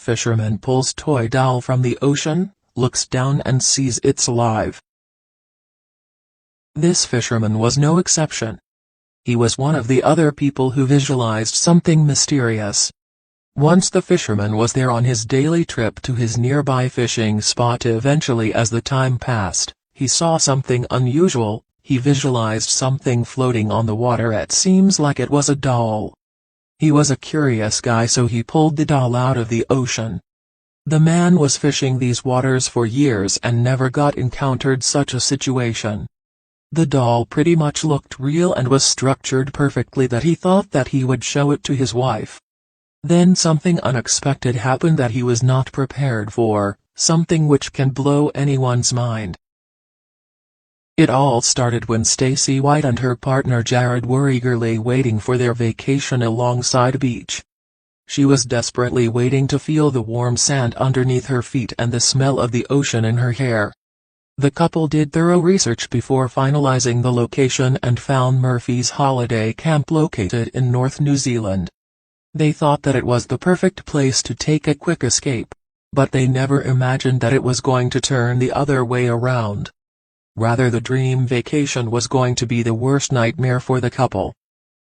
Fisherman pulls toy doll from the ocean, looks down and sees it's alive. This fisherman was no exception. He was one of the other people who visualized something mysterious. Once the fisherman was there on his daily trip to his nearby fishing spot. Eventually, as the time passed, he saw something unusual. He visualized something floating on the water. It seems like it was a doll. He was a curious guy, so he pulled the doll out of the ocean. The man was fishing these waters for years and never got encountered such a situation. The doll pretty much looked real and was structured perfectly that he thought that he would show it to his wife. Then something unexpected happened that he was not prepared for, something which can blow anyone's mind. It all started when Stacy White and her partner Jared were eagerly waiting for their vacation alongside a beach. She was desperately waiting to feel the warm sand underneath her feet and the smell of the ocean in her hair. The couple did thorough research before finalizing the location and found Murphy's holiday camp located in North New Zealand. They thought that it was the perfect place to take a quick escape, but they never imagined that it was going to turn the other way around. Rather, the dream vacation was going to be the worst nightmare for the couple.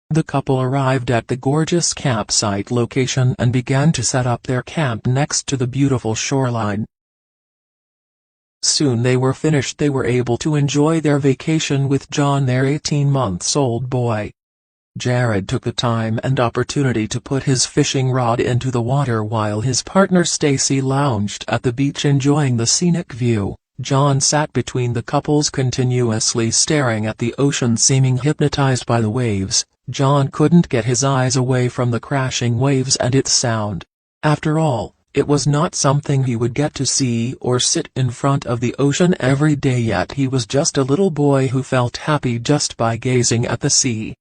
The couple arrived at the gorgeous campsite location and began to set up their camp next to the beautiful shoreline. Soon they were finished. They were able to enjoy their vacation with John, their 18-month-old boy. Jared took the time and opportunity to put his fishing rod into the water while his partner Stacy lounged at the beach enjoying the scenic view. John sat between the couples, continuously staring at the ocean, seeming hypnotized by the waves. John couldn't get his eyes away from the crashing waves and its sound. After all, it was not something he would get to see or sit in front of the ocean every day, yet he was just a little boy who felt happy just by gazing at the sea.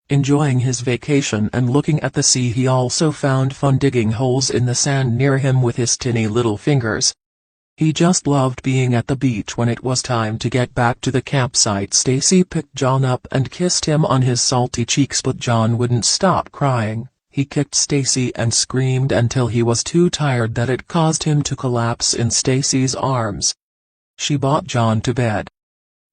Enjoying his vacation and looking at the sea, he also found fun digging holes in the sand near him with his tiny little fingers. He just loved being at the beach. When it was time to get back to the campsite, Stacy picked John up and kissed him on his salty cheeks, but John wouldn't stop crying. He kicked Stacy and screamed until he was too tired that it caused him to collapse in Stacy's arms. She brought John to bed.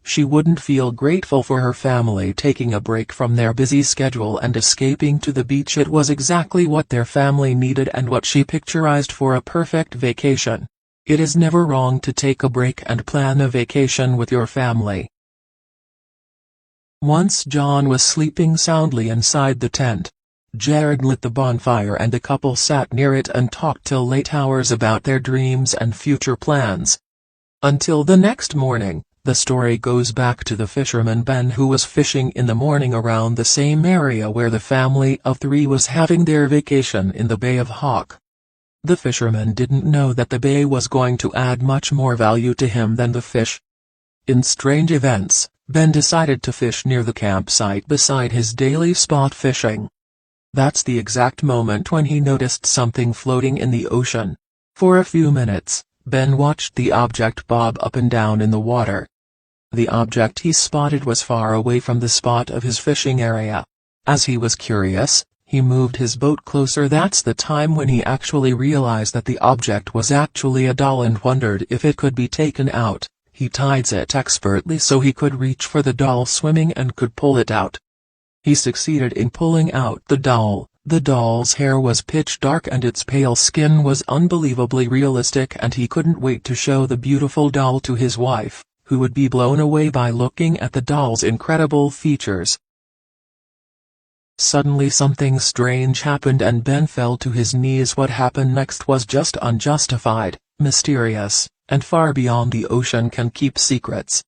She wouldn't feel grateful for her family taking a break from their busy schedule and escaping to the beach. It was exactly what their family needed and what she picturized for a perfect vacation. It is never wrong to take a break and plan a vacation with your family. Once John was sleeping soundly inside the tent, Jared lit the bonfire and the couple sat near it and talked till late hours about their dreams and future plans. Until the next morning, the story goes back to the fisherman Ben, who was fishing in the morning around the same area where the family of 3 was having their vacation in the Bay of Hawk. The fisherman didn't know that the bay was going to add much more value to him than the fish. In strange events, Ben decided to fish near the campsite beside his daily spot fishing. That's the exact moment when he noticed something floating in the ocean. For a few minutes, Ben watched the object bob up and down in the water. The object he spotted was far away from the spot of his fishing area. As he was curious, he moved his boat closer. That's the time when he actually realized that the object was actually a doll and wondered if it could be taken out. He tied it expertly so he could reach for the doll swimming and could pull it out. He succeeded in pulling out the doll. The doll's hair was pitch dark and its pale skin was unbelievably realistic, and he couldn't wait to show the beautiful doll to his wife, who would be blown away by looking at the doll's incredible features. Suddenly something strange happened and Ben fell to his knees. What happened next was just unjustified, mysterious, and far beyond the ocean can keep secrets.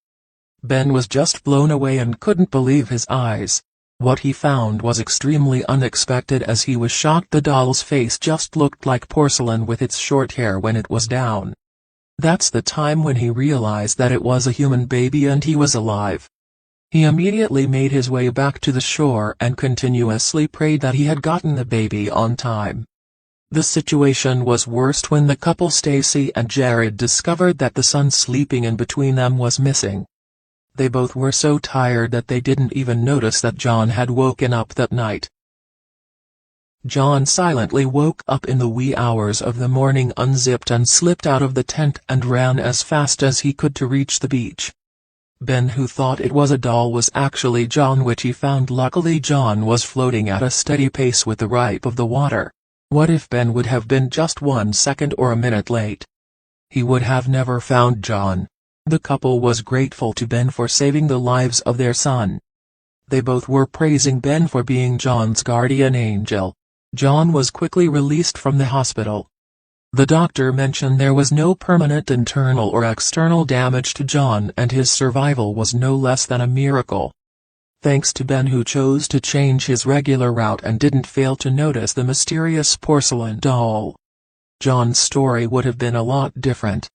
Ben was just blown away and couldn't believe his eyes. What he found was extremely unexpected, as he was shocked. The doll's face just looked like porcelain with its short hair when it was down. That's the time when he realized that it was a human baby and he was alive. He immediately made his way back to the shore and continuously prayed that he had gotten the baby on time. The situation was worst when the couple Stacy and Jared discovered that the son sleeping in between them was missing. They both were so tired that they didn't even notice that John had woken up that night. John silently woke up in the wee hours of the morning, unzipped and slipped out of the tent and ran as fast as he could to reach the beach. Ben, who thought it was a doll, was actually John, which he found. Luckily John was floating at a steady pace with the ripe of the water. What if Ben would have been just 1 second or a minute late? He would have never found John. The couple was grateful to Ben for saving the lives of their son. They both were praising Ben for being John's guardian angel. John was quickly released from the hospital. The doctor mentioned there was no permanent internal or external damage to John, and his survival was no less than a miracle. Thanks to Ben, who chose to change his regular route and didn't fail to notice the mysterious porcelain doll. John's story would have been a lot different.